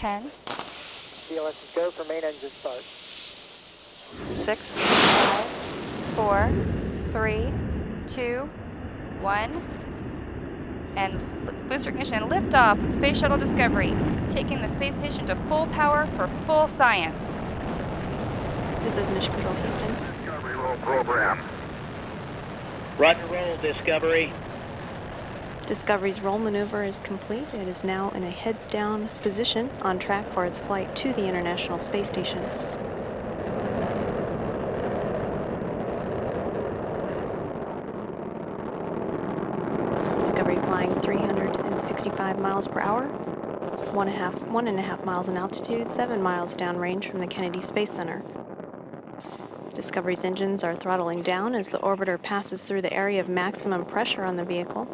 10. CLS go for main engine start. 6, 5, 4, 3, 2, 1. And booster ignition liftoff of Space Shuttle Discovery, taking the space station to full power for full science. This is Mission Control Houston. Discovery roll program. Roger, roll, Discovery. Discovery's roll maneuver is complete. It is now in a heads-down position on track for its flight to the International Space Station. Discovery flying 365 miles per hour, 1.5 miles in altitude, 7 miles downrange from the Kennedy Space Center. Discovery's engines are throttling down as the orbiter passes through the area of maximum pressure on the vehicle.